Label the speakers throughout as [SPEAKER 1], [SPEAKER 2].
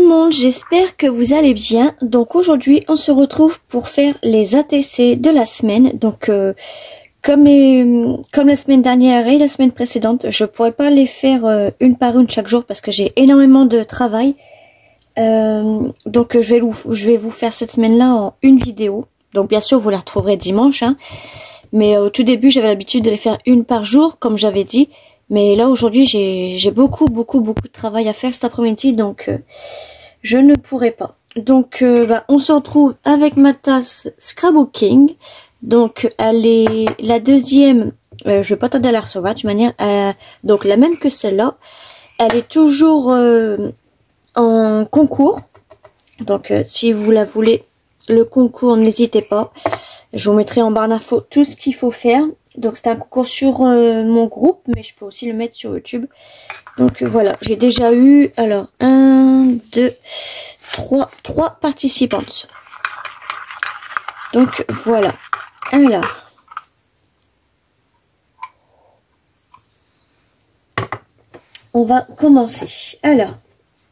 [SPEAKER 1] le monde, j'espère que vous allez bien. Donc aujourd'hui, on se retrouve pour faire les ATC de la semaine. Donc comme la semaine dernière et la semaine précédente, je pourrais pas les faire une par une chaque jour parce que j'ai énormément de travail. Donc je vais vous faire cette semaine-là en une vidéo. Donc bien sûr, vous la retrouverez dimanche. Hein. Mais au tout début, j'avais l'habitude de les faire une par jour, comme j'avais dit. Mais là, aujourd'hui, j'ai beaucoup de travail à faire cet après-midi, donc je ne pourrai pas. Donc, on se retrouve avec ma tasse Scrapbooking. Donc, elle est la deuxième, je vais pas tarder à la recevoir, de toute manière, donc la même que celle-là. Elle est toujours en concours. Donc, si vous la voulez, le concours, n'hésitez pas. Je vous mettrai en barre d'infos tout ce qu'il faut faire. Donc c'est un concours sur mon groupe, mais je peux aussi le mettre sur YouTube. Donc voilà, j'ai déjà eu, alors, 1, 2, 3 participantes. Donc voilà, alors. On va commencer. Alors,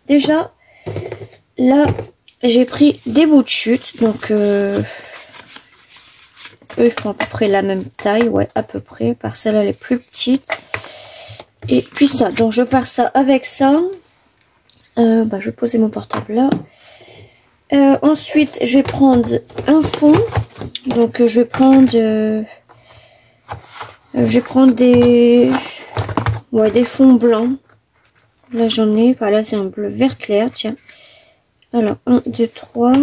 [SPEAKER 1] déjà, là, j'ai pris des bouts de chute, donc... eux, ils font à peu près la même taille, ouais, à peu près. Par celle-là, elle est plus petite. Et puis ça, donc je vais faire ça avec ça. Je vais poser mon portable là. Ensuite, je vais prendre un fond. Donc, je vais prendre des fonds blancs. Là, j'en ai. Voilà, c'est un bleu vert clair, tiens. Alors, 1, 2, 3.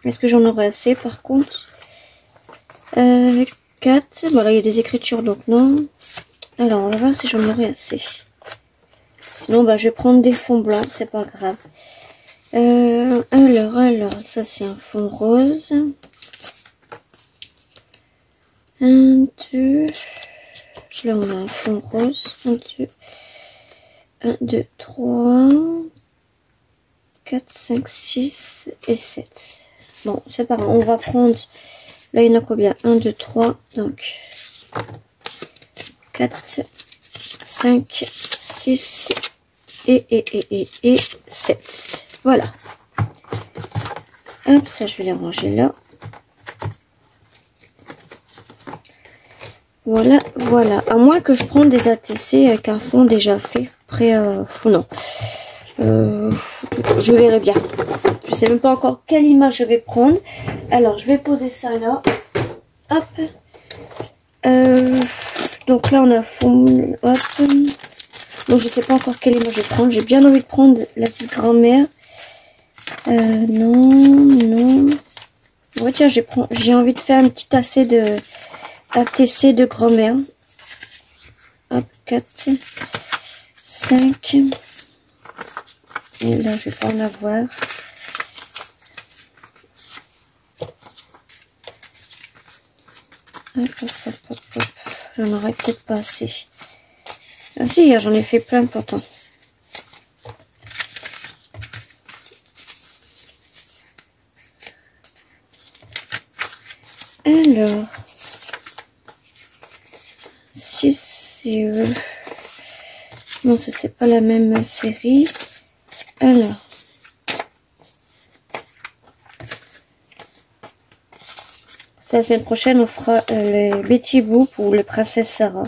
[SPEAKER 1] Est-ce que j'en aurai assez, par contre? 4. Voilà, il y a des écritures, donc non. Alors, on va voir si j'en aurai assez. Sinon, je vais prendre des fonds blancs, c'est pas grave. Alors, ça c'est un fond rose. 1, 2. Là, on a un fond rose. 1, 2, 3. 4, 5, 6 et 7. Bon, c'est pas grave. On va prendre... Là, il y en a combien? 1, 2, 3. Donc, 4, 5, 6 et 7. Voilà. Hop, ça, je vais les ranger là. Voilà, voilà. À moins que je prenne des ATC avec un fond déjà fait. Prêt à... non. Je verrai bien. Je sais même pas encore quelle image je vais prendre. Alors, je vais poser ça là. Hop. Donc là, on a fond. Hop. Donc, je sais pas encore quelle image je vais prendre. J'ai bien envie de prendre la petite grand-mère. Non. Ouais, tiens, j'ai envie de faire un petit ATC de grand-mère. Hop, 4, 5. Et là, je vais pas en avoir. Hop. J'en aurais peut-être pas assez. Ah si, j'en ai fait plein pourtant. Alors, 6 et... non, ça c'est pas la même série. Alors, la semaine prochaine, on fera les Betty Boop ou les Princesses Sarah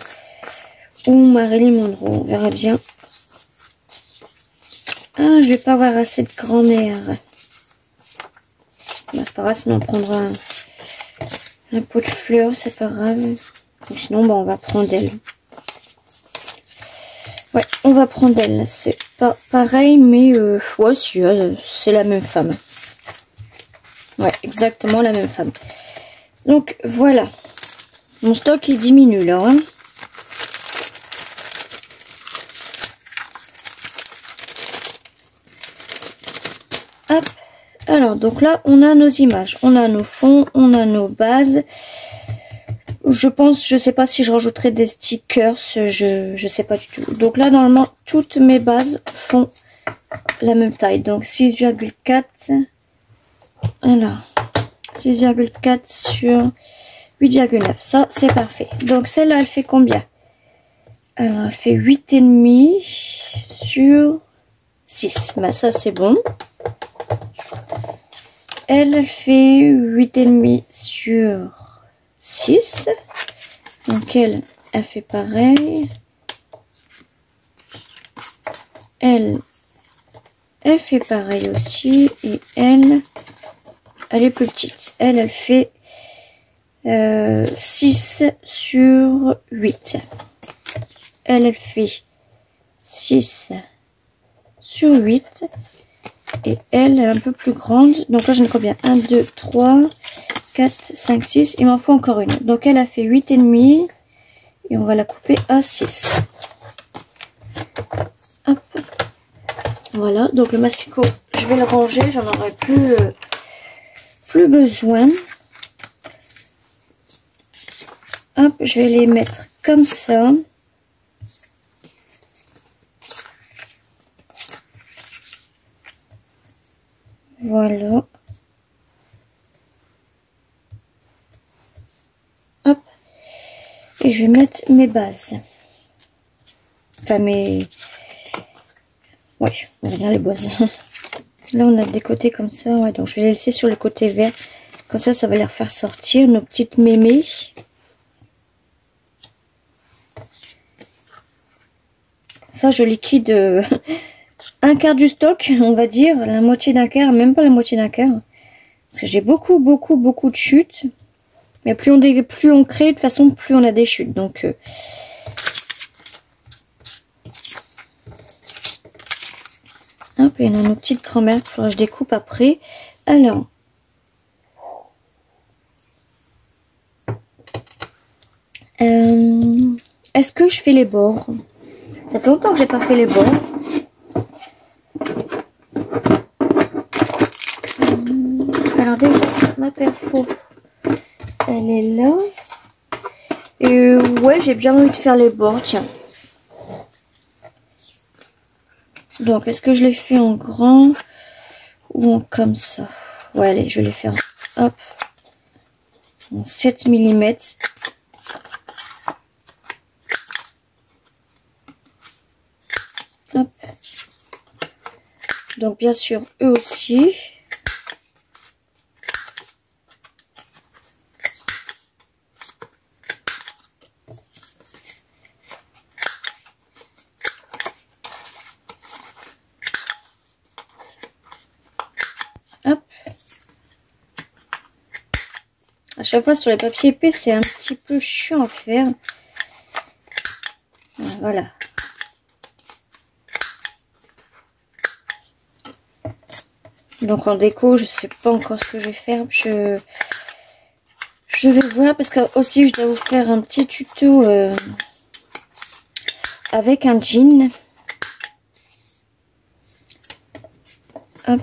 [SPEAKER 1] ou Marilyn Monroe. On verra bien. Ah, je vais pas avoir assez de grand-mère. C'est pas grave, sinon on prendra un pot de fleurs, c'est pas grave. Ou sinon, on va prendre elle. Ouais, on va prendre elle. C'est pas pareil, mais ouais, c'est la même femme. Ouais, exactement la même femme. Donc, voilà. Mon stock, il diminue, là. Hein. Hop. Alors, donc là, on a nos images. On a nos fonds, on a nos bases. Je sais pas si je rajouterai des stickers. Je sais pas du tout. Donc là, normalement, toutes mes bases font la même taille. Donc, 6,4. Alors... 6,4 sur 8,9. Ça, c'est parfait. Donc, celle-là, elle fait combien? Alors, elle fait 8,5 sur 6. Ça, c'est bon. elle fait 8,5 sur 6. Donc elle fait pareil. Elle fait pareil aussi. Et elle est plus petite. Elle fait 6 sur 8. Elle fait 6 sur 8. Et elle est un peu plus grande. Donc là, j'en ai combien? 1, 2, 3, 4, 5, 6. Il m'en faut encore une. Donc elle a fait 8,5. Et on va la couper à 6. Hop. Voilà. Donc le massicot, je vais le ranger. J'en aurai plus besoin. Hop. Je vais les mettre comme ça. Voilà. Hop. Et je vais mettre mes bases. Enfin mes... Oui, on va dire les bases. Là on a des côtés comme ça. Ouais, donc je vais les laisser sur le côté vert. Comme ça, ça va les faire sortir nos petites mémés. Comme ça, je liquide un quart du stock, on va dire. La moitié d'un quart, même pas la moitié d'un quart. Parce que j'ai beaucoup de chutes. Mais plus on crée, de toute façon, plus on a des chutes. Donc, hop, et on a nos petites grand-mères qu'il faudra que je découpe après. Alors, est-ce que je fais les bords? Ça fait longtemps que j'ai pas fait les bords. Alors déjà, ma perfo, elle est là. Et ouais, j'ai bien envie de faire les bords, tiens. Donc, est-ce que je les fais en grand ou en comme ça? Ouais, allez, je vais les faire, hop, en 7 mm. Hop. Donc, bien sûr, eux aussi. Hop. À chaque fois sur les papiers épais, c'est un petit peu chiant à faire. Voilà. Donc en déco, je sais pas encore ce que je vais faire. Je vais voir parce que aussi je dois vous faire un petit tuto avec un jean. Hop.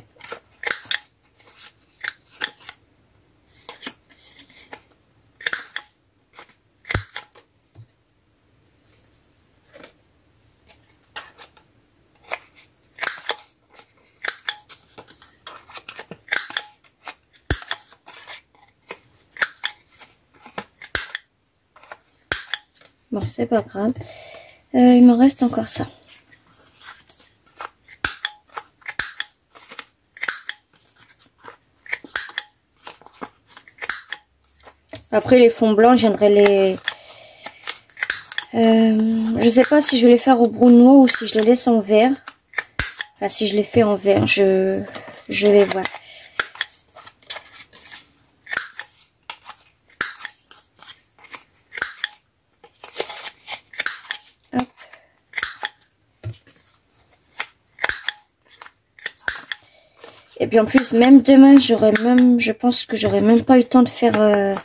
[SPEAKER 1] Bon, c'est pas grave. Il m'en reste encore ça. Après, les fonds blancs, je viendrai les... je sais pas si je vais les faire au brunois ou si je les laisse en vert. Enfin, si je les fais en vert, je vais voir. Hop. Et puis en plus, même demain, je pense que j'aurai même pas eu le temps de faire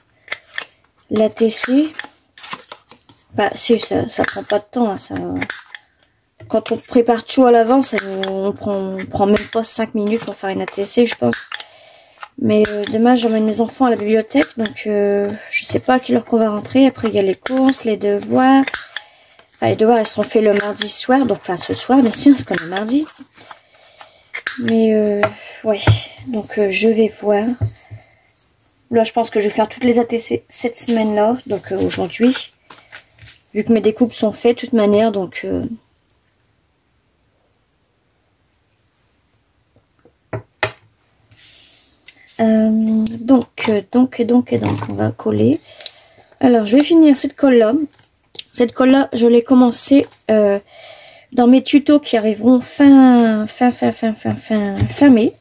[SPEAKER 1] la TC. Bah si, ça prend pas de temps. Hein, ça... Quand on prépare tout à l'avance, on prend même pas 5 minutes pour faire une ATC, je pense. Mais demain, j'emmène mes enfants à la bibliothèque, donc je sais pas à quelle heure qu'on va rentrer. Après, il y a les courses, les devoirs. Enfin, les devoirs, elles sont faits le mardi soir, donc enfin ce soir, bien sûr, parce qu'on est mardi. Mais ouais, donc je vais voir. Là, je pense que je vais faire toutes les ATC cette semaine-là, donc aujourd'hui. Vu que mes découpes sont faites de toute manière, donc... Donc, on va coller. Alors, je vais finir cette colle-là. Cette colle-là, je l'ai commencé dans mes tutos qui arriveront fin mai.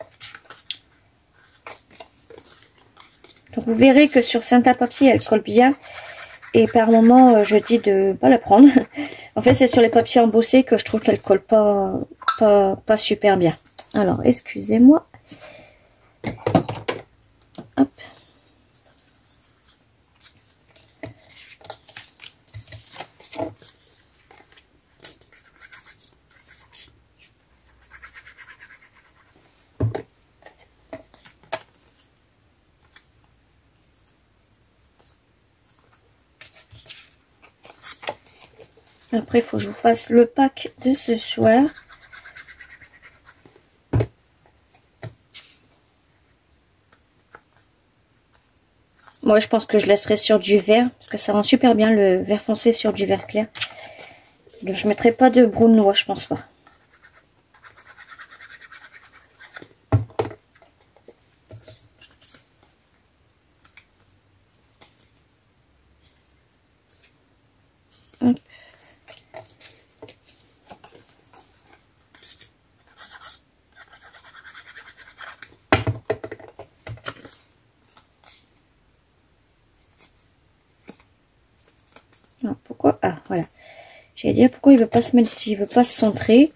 [SPEAKER 1] Donc, vous verrez que sur certains papiers, elle colle bien. Et par moment, je dis de pas la prendre. En fait, c'est sur les papiers embossés que je trouve qu'elle colle pas super bien. Alors, excusez-moi. Hop. Après, il faut que je vous fasse le pack de ce soir. Moi, je pense que je laisserai sur du vert, parce que ça rend super bien le vert foncé sur du vert clair. Donc, je ne mettrai pas de brune noix, je pense pas. Hop. Non, pourquoi? Ah, voilà. J'allais dire pourquoi il veut pas se mettre ici, il veut pas se centrer.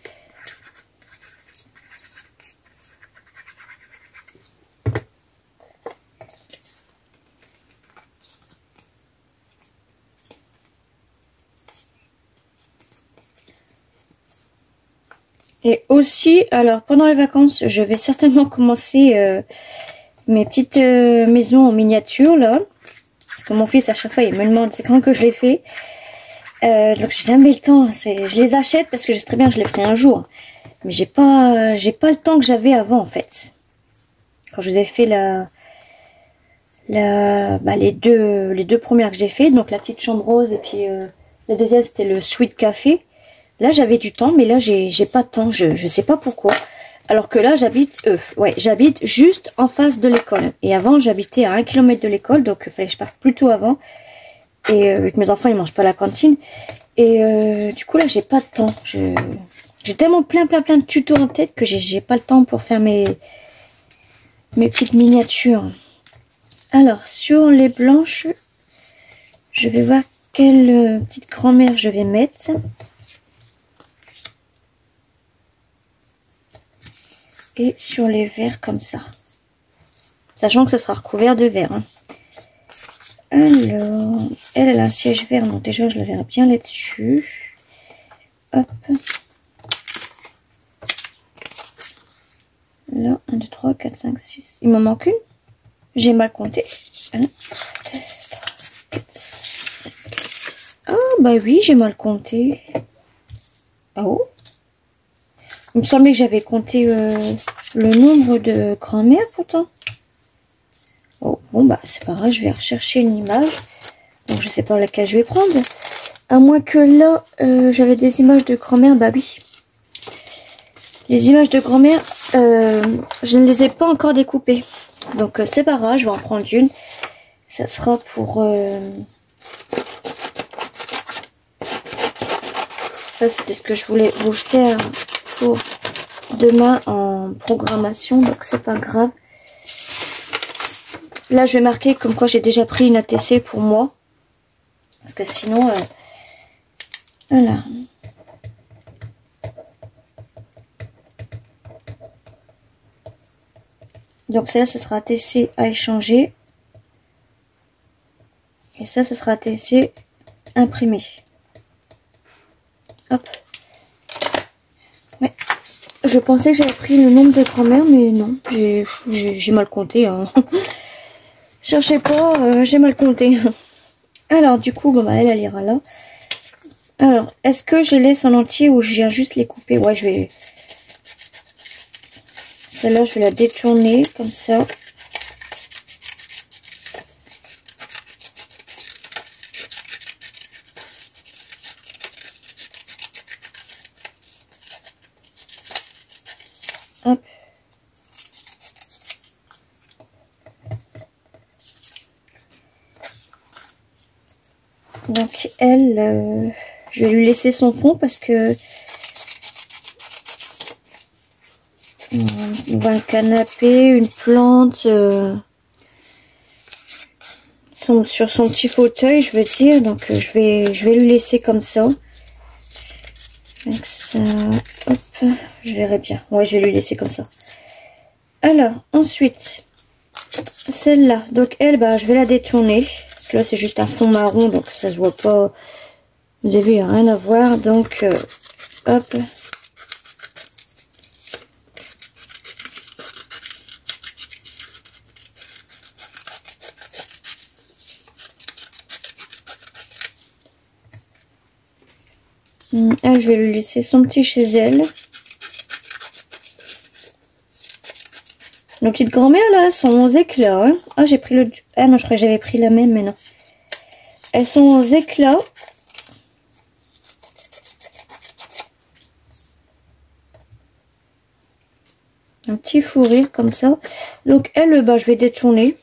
[SPEAKER 1] Et aussi, alors pendant les vacances, je vais certainement commencer mes petites maisons en miniature là. Parce que mon fils à chaque fois il me demande c'est quand que je les fais. Donc j'ai jamais le temps. Je les achète parce que je sais très bien que je les ferai un jour. Mais j'ai pas le temps que j'avais avant en fait. Quand je vous ai fait les deux premières que j'ai fait, donc la petite chambre rose et puis la deuxième c'était le sweet café. Là j'avais du temps, mais là j'ai pas de temps. Je sais pas pourquoi. Alors que là j'habite juste en face de l'école. Et avant j'habitais à 1 km de l'école, donc il fallait que je parte plus tôt avant. Et avec mes enfants ils mangent pas à la cantine. Et du coup là j'ai pas de temps. J'ai tellement plein de tutos en tête que j'ai pas le temps pour faire mes petites miniatures. Alors sur les blanches, je vais voir quelle petite grand-mère je vais mettre. Et sur les verts comme ça. Sachant que ça sera recouvert de vert. Hein. Alors, elle a un siège vert, donc déjà je le verrai bien là-dessus. Hop. Là, 1, 2, 3, 4, 5, 6. Il m'en manque une. J'ai mal compté. 1, 2, 3, 4, 5. Ah, bah oui, j'ai mal compté. Oh. Il me semblait que j'avais compté le nombre de grand-mères pourtant. Oh, bon, bah c'est pas grave, je vais rechercher une image. Donc je sais pas laquelle je vais prendre. À moins que là, j'avais des images de grand-mère, bah oui. Les images de grand-mère, je ne les ai pas encore découpées. Donc c'est pas grave, je vais en prendre une. Ça sera pour... Ça c'était ce que je voulais vous faire pour demain en programmation. Donc c'est pas grave. Là je vais marquer comme quoi j'ai déjà pris une ATC pour moi. Parce que sinon... voilà. Donc celle-là, ce sera ATC à échanger. Et ça, ce sera ATC imprimé. Hop. Ouais. Je pensais que j'avais pris le nombre de grand-mères, mais non. J'ai mal compté. Hein. Cherchez pas, j'ai mal compté. Alors, du coup, bon, bah, elle ira là. Alors, est-ce que je les laisse en entier ou je viens juste les couper? Ouais, je vais... Celle-là, je vais la détourner comme ça. Hop. Donc elle, je vais lui laisser son fond parce que on voit un canapé, une plante sur son petit fauteuil, je veux dire. Donc je vais lui laisser comme ça. Avec ça, hop, je verrai bien. Ouais, je vais lui laisser comme ça. Alors ensuite, celle-là, donc elle, bah, je vais la détourner parce que là c'est juste un fond marron, donc ça se voit pas. Vous avez vu, il n'y a rien à voir, donc hop. Elle, je vais lui laisser son petit chez elle. Nos petites grand-mères là sont aux éclats. Hein. Ah, j'ai pris le... Ah non, je croyais que j'avais pris la même, mais non. Elles sont aux éclats. Un petit fou rire comme ça. Donc elle, bah, je vais détourner.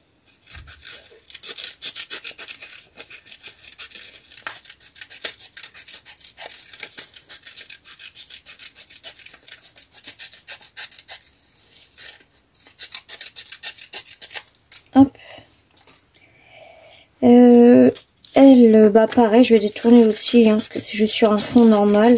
[SPEAKER 1] Hop. Elle, bah pareil, je vais détourner aussi, hein, parce que c'est juste sur un fond normal.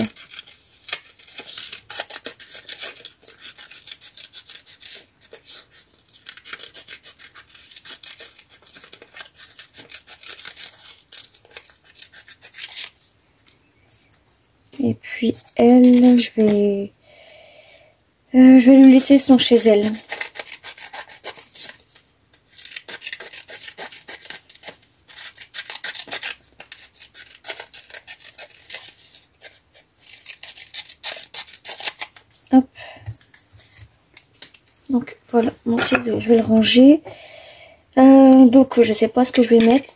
[SPEAKER 1] Et puis elle, je vais lui laisser son chez elle. Hop. Donc voilà, mon ciseau, je vais le ranger. Donc je sais pas ce que je vais mettre.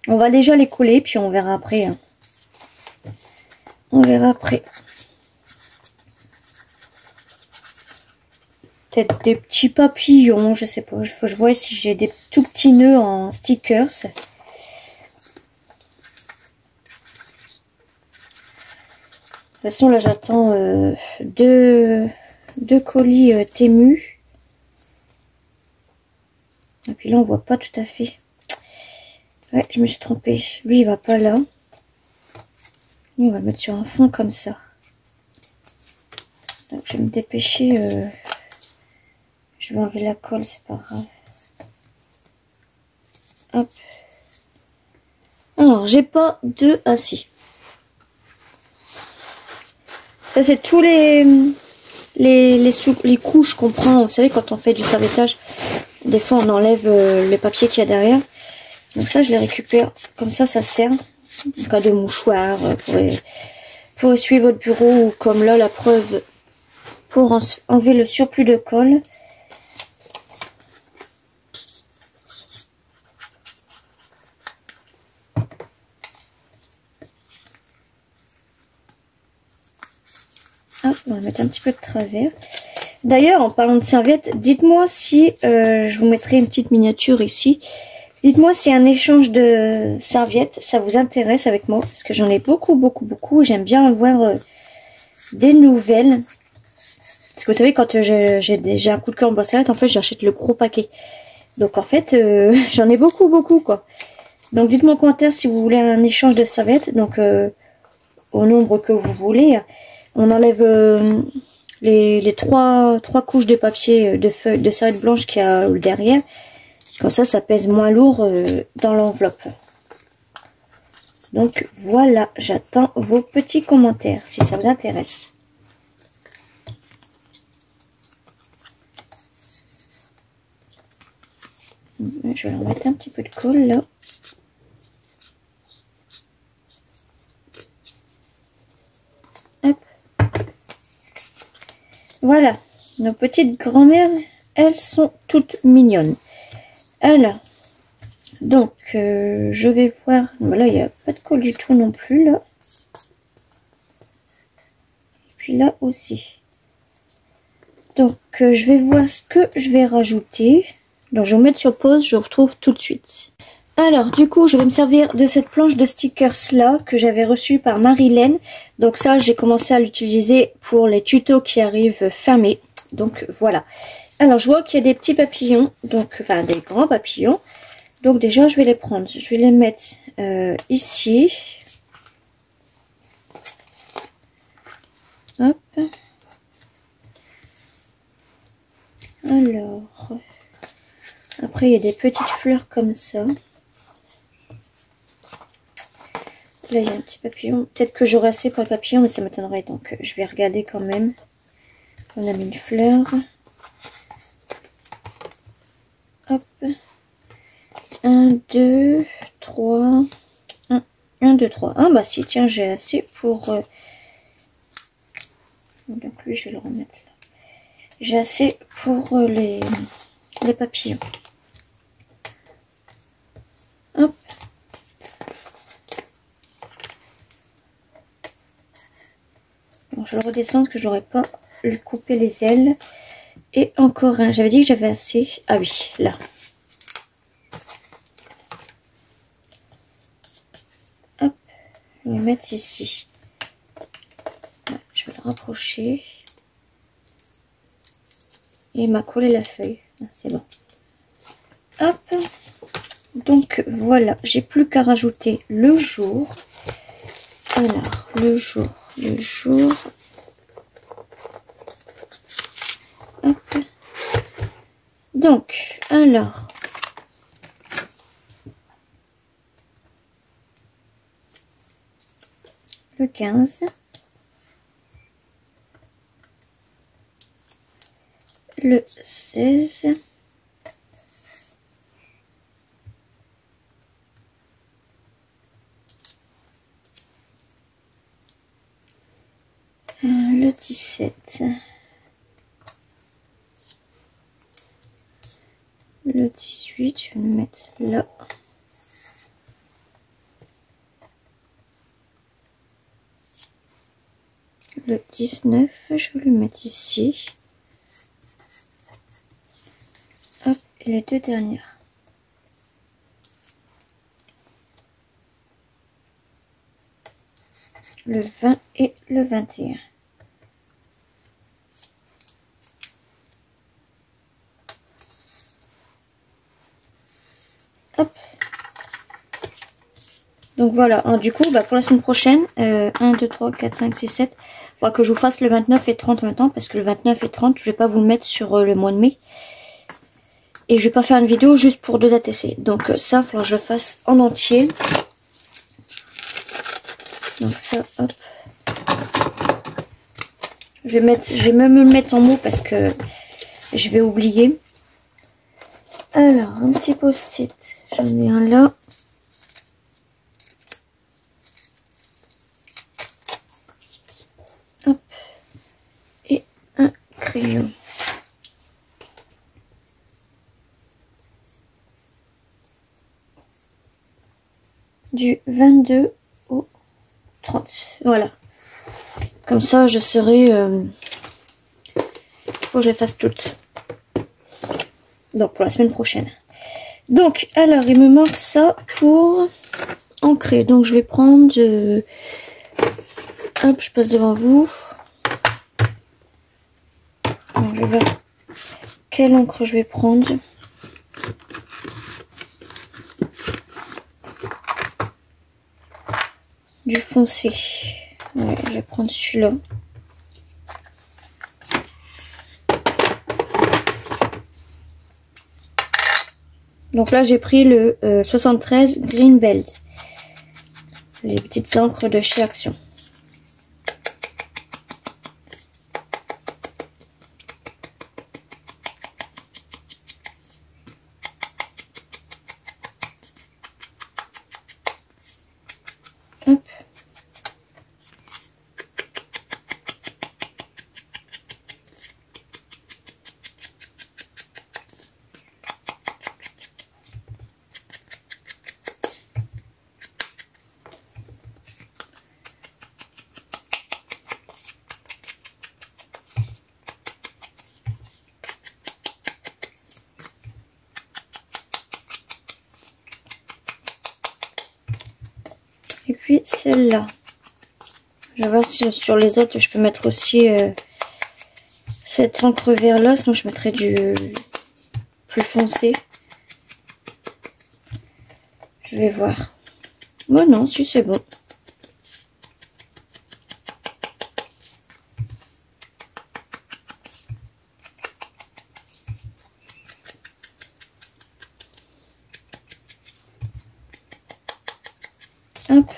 [SPEAKER 1] On va déjà les coller, puis on verra après. Hein. On verra après. Peut-être des petits papillons, je sais pas. Il faut que je vois si j'ai des tout petits nœuds en stickers. De toute façon, là, j'attends deux colis Temu. Et puis là, on voit pas tout à fait. Ouais, je me suis trompée. Lui, il va pas là. Lui, on va le mettre sur un fond comme ça. Donc, je vais me dépêcher. Je vais enlever la colle, c'est pas grave. Hop. Alors, j'ai pas de... Ah si. Ça, c'est tous les couches qu'on prend. Vous savez, quand on fait du serviettage, des fois, on enlève le papier qu'il y a derrière. Donc ça, je les récupère. Comme ça, ça sert. En cas de mouchoir, pour essuyer votre bureau. Ou comme là, la preuve, pour enlever le surplus de colle. Hop, on va mettre un petit peu de travers. D'ailleurs, en parlant de serviettes, dites-moi si, je vous mettrai une petite miniature ici. Dites-moi si un échange de serviettes, ça vous intéresse avec moi. Parce que j'en ai beaucoup. J'aime bien avoir des nouvelles. Parce que vous savez, quand j'ai un coup de cœur en boîte serviette, en fait, j'achète le gros paquet. Donc, en fait, j'en ai beaucoup, quoi. Donc, dites-moi en commentaire si vous voulez un échange de serviettes. Donc, au nombre que vous voulez. On enlève les trois couches de papier de feuilles de serviette blanche qu'il y a derrière. Comme ça pèse moins lourd dans l'enveloppe. Donc voilà, j'attends vos petits commentaires si ça vous intéresse. Je vais leur mettre un petit peu de colle là. Hop. Voilà, nos petites grand-mères, elles sont toutes mignonnes. Alors, donc, je vais voir. Là, il n'y a pas de colle du tout non plus, là. Et puis là aussi. Donc, je vais voir ce que je vais rajouter. Donc je vais vous mettre sur pause, je vous retrouve tout de suite. Alors du coup je vais me servir de cette planche de stickers là que j'avais reçue par Marilène. Donc ça j'ai commencé à l'utiliser pour les tutos qui arrivent fin mai. Donc voilà. Alors je vois qu'il y a des petits papillons, donc enfin des grands papillons. Donc déjà je vais les prendre, je vais les mettre ici. Hop. Alors après il y a des petites fleurs comme ça. Là, il y a un petit papillon. Peut-être que j'aurai assez pour le papillon, mais ça m'étonnerait. Donc, je vais regarder quand même. On a mis une fleur. Hop. 1, 2, 3. 1, 2, 3. Ah, bah si, tiens, j'ai assez pour... Donc, lui, je vais le remettre là. J'ai assez pour les papillons. Hop. Bon, je le redescends parce que j'aurais pas coupé les ailes. Et encore un. J'avais dit que j'avais assez. Ah oui, là. Hop. Je vais le mettre ici. Là, je vais le rapprocher. Et il m'a collé la feuille. Ah, c'est bon. Hop. Donc voilà. J'ai plus qu'à rajouter le jour. Alors, le jour. Hop. Donc, alors. Le 15. Le 16. Le 17. Le 18, je vais le mettre là. Le 19, je vais le mettre ici. Hop, et les deux dernières. Le 20 et le 21. Hop. Donc voilà, hein, du coup, bah, pour la semaine prochaine, 1, 2, 3, 4, 5, 6, 7, il faudra que je vous fasse le 29 et 30 en même temps, parce que le 29 et 30, je vais pas vous le mettre sur le mois de mai. Et je vais pas faire une vidéo juste pour 2 ATC. Donc ça, il faudra que je le fasse en entier. Donc ça, hop. Je vais même me le mettre en mots parce que je vais oublier. Alors, un petit post-it. J'en ai un là. Hop. Et un crayon. Du 22 au 30. Voilà. Comme ça, je serai... il faut que je les fasse toutes. Donc, pour la semaine prochaine. Donc, alors, il me manque ça pour ancrer. Donc, je vais prendre... hop, je passe devant vous. Donc, je vais voir quelle encre je vais prendre. Du foncé. Ouais, je vais prendre celui-là. Donc là, j'ai pris le 73 Green Belt. Les petites encres de chez Action. Hop. puis celle-là. Je vais voir si sur les autres, je peux mettre aussi cette encre vert là, sinon je mettrai du plus foncé. Je vais voir. Bon, non, si c'est bon. Hop.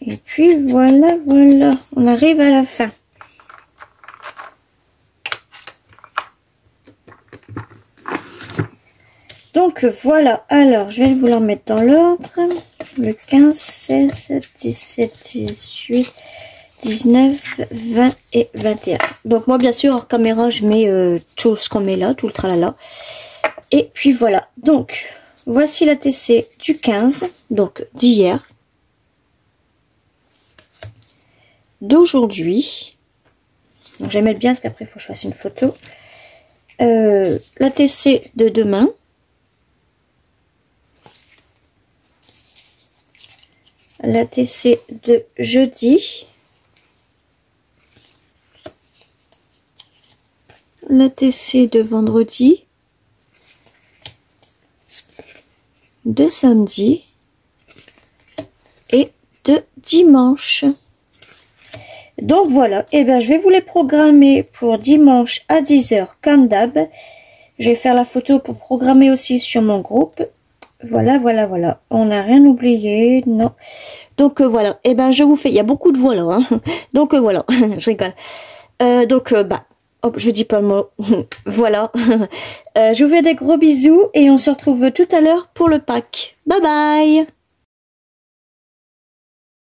[SPEAKER 1] Et puis voilà, voilà, on arrive à la fin. Donc voilà, alors je vais vous la mettre dans l'ordre. Le 15, 16, 17, 18, 19, 20 et 21. Donc moi bien sûr hors caméra je mets tout ce qu'on met là, tout le tralala. Et puis voilà, donc voici la TC du 15, donc d'hier. D'aujourd'hui, donc je vais mettre bien parce qu'après il faut que je fasse une photo. La TC de demain, la TC de jeudi, la TC de vendredi, de samedi et de dimanche. Donc voilà, et bien je vais vous les programmer pour dimanche à 10 h comme d'hab. Je vais faire la photo pour programmer aussi sur mon groupe. Voilà, voilà, voilà. On n'a rien oublié, non. Donc voilà, et ben je vous fais, il y a beaucoup de voilà, hein. Donc voilà, je rigole. Bah, hop, je dis pas le mot. Voilà. Je vous fais des gros bisous et on se retrouve tout à l'heure pour le pack. Bye bye.